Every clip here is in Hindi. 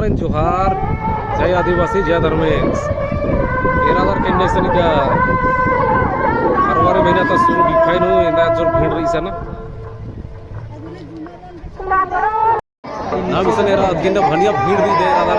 Ormarin Johar, Jaya Adivasi, Jaya Dharmesh. Eradar Kenya Sanida. Harwari Mena tas suru dikainu, enda jor bhid rahi sana. Na misan era agenda bhaniya bhid di de eradar.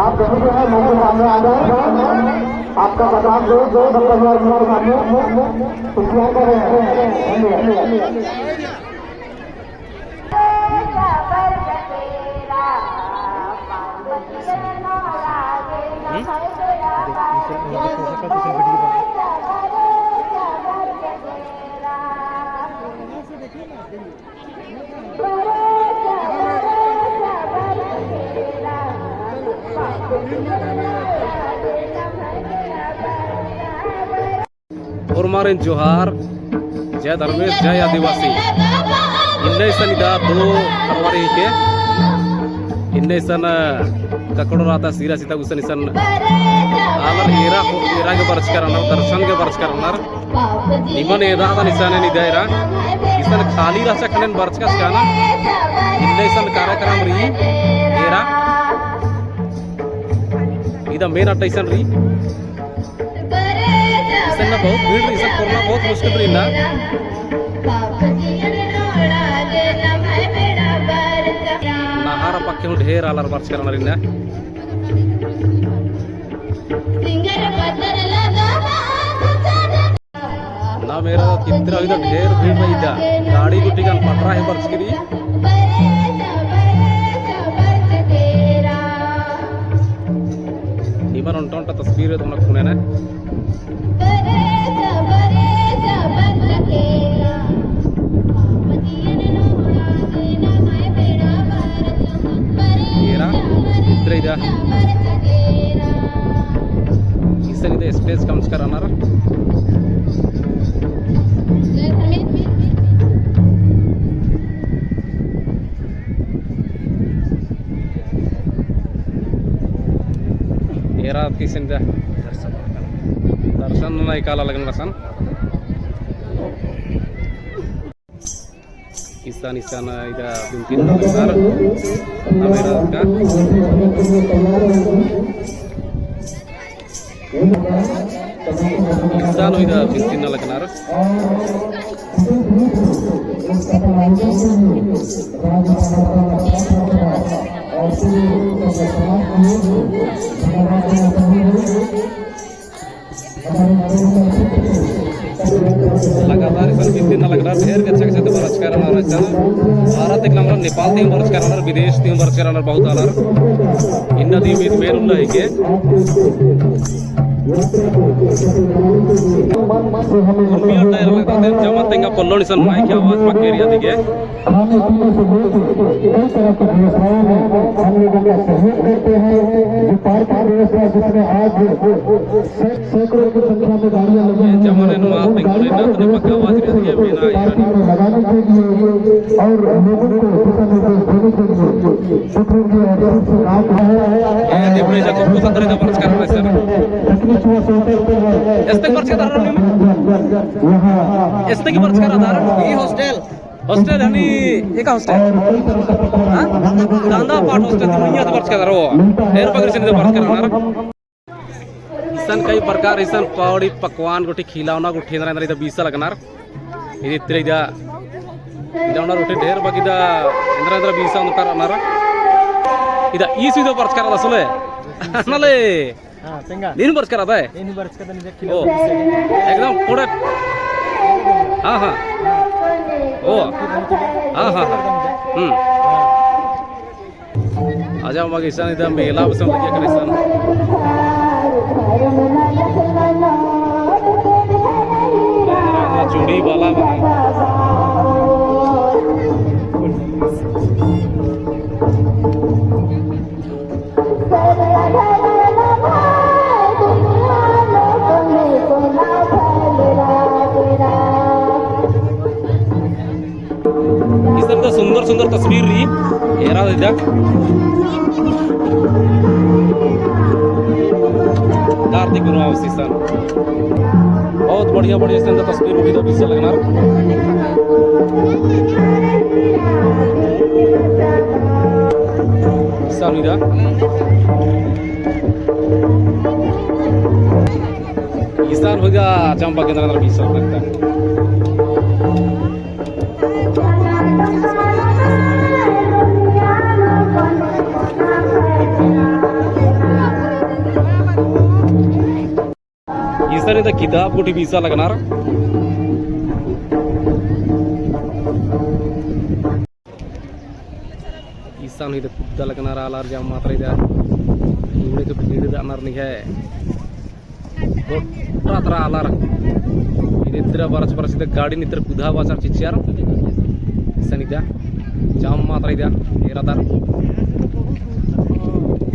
आप कहीं जो है मंदिर सामने आ जाए आपका प्रताप जो खुशियाँ कर रहे Ormarin Johar, Jaya Dharmesh, Jaya Adivasi. Inna sanida 2 Februari ke. Inna sana kakoro rata sira sita usan isan. Alar era ke barchkarana, darshan ke barchkarana. Niman era ta nisane ni daira. Isan khali racha khanen barchkas kana. Inna san karakram ri era. Ida main attention ri. इसना बहुत भीड़ इस करना बहुत मुश्किल रही ना नहार पक्के में ढेर आलर बर्च करना रही ना ना मेरा कितना इधर ढेर भीड़ रही था गाड़ी गुटी का पटरा है बर्च करी निमन उन्टों का तस्वीर है तुमने खूने ना इधर इसन इधर स्टेज कम्स कराना ये रात की सिंधा दर्शन नहीं काला लगन रसन Isan ida bintin besar kamera ka Isan ida bintin lagnar लगातार इस बिंदु लगना ढेर अच्छा अच्छा बरस करना रहता है भारत एक नंबर नेपाल तीन बरस करना विदेश तीन बरस करना बहुत आलर इन नदी में मेन उल्ला है के मम्मी और टायर लगता है जमा तेंगा पल्लो निसन माइक की आवाज पक्के एरिया दिखे खाने पीने से लेकर कई तरह के व्यवसायों में हम लोगों का सहयोग करते हैं जो पार्क व्यवस्था जिसमें आज सैकड़ों की संख्या में गाड़ियां लगी हैं जमाने में आप बेंगलोर में अपने पक्का आवाज रहती है बिना लगाने के लिए और लोगों को दिशा निर्देश देने के लिए शुक्रिया और काम है देखो जगह को संदर्भ का बरस करना है सर एस्ते बरस का धारण में एस्ते की बरस का धारण ये हॉस्टल हॉस्टल यानी एक हॉस्टल हां दांदा पार्ट हॉस्टल दुनिया से बरस का धारो ढेर पकड़ से बरस करना इसन कई प्रकार इसन पौड़ी पकवान गोटी खिलावना गोठी नरेंद्र इधर बीसा लगनार इधर इधर ida onar uthi ढेर bagida indra bisa unkar anara ida is video parchkar ada sole anale हाँ पेंगा din parchkar ada hai ini baris kata nih ओ एकदम पूरा हाँ हाँ ओ हाँ हाँ आजा मग इसान इधर मेला बस लगे कर इसान चूड़ी वाला इस तरह सुंदर सुंदर तस्वीर रही एरा इधर कार्तिक गुरु सीसन बहुत बढ़िया बढ़िया से तस्वीर उठी तो बीच लगना सीसन इधर ईसान हो गया चंपा के अंदर बीच लगता है ईसान इधर किताब कुटी बीसा लगना ईसान इधर कुत्ता लगना रहा लार जाम मात्रा इधर इन्हें के भीड़ इधर अनार नहीं है रात्रा आलार इधर बारह बारह इधर गाड़ी नितर कुदा बाजार चिचियार ईसान इधर जाम मात्रा इधर एरा दार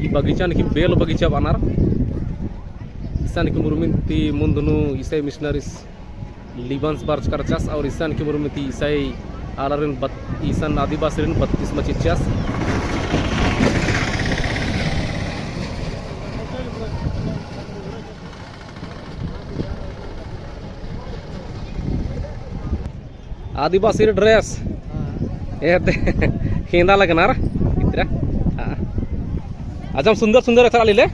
ई बगीचा निकी बेल बगीचा बनार ईसान की मुरुमिंती मुंदनु ईसाई मिशनरीज लिबन्स बार्च करचास और ईसान की मुरुमिंती ईसाई आलारिन ईसान आदिवासी 32 मचिचास आदिवासी ड्रेस ये खेंदा लगनार इतना आज हम सुंदर सुंदर अक्षर ले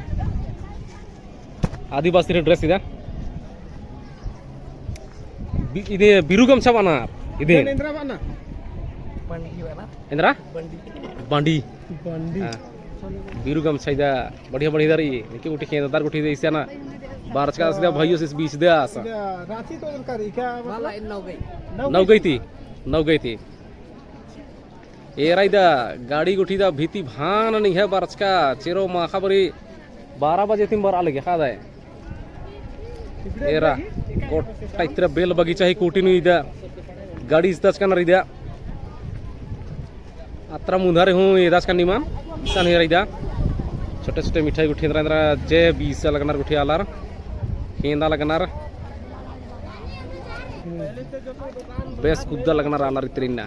आदिवासी ड्रेस इधर इधे बिरु गमछा बना इधे इंद्रा बंडी बिरु गमछा इधर बढ़िया बढ़िया इधर ये उठी खेंदार उठी इसे ना बारच का सीधा भाइयों से बीच दे आसा रांची तो करी क्या नौ गई थी ये राइदा गाड़ी उठी दा भीति भान नहीं है बारच का चेरो माखा बरी 12 बजे तीन बार आले खा दाए एरा कोट टाइत्र बेल बगीचा ही कोटी नु इदा गाड़ी इस्ताच का नरिदा अत्रा मुंधारे हूँ ये दास का निमान ईसान ही राइदा छोटे छोटे मिठाई उठी इंद्रा जे बीस लगनार उठी आलार केंदा लगनार बेस कुद्दा लगनार आलार इतरिना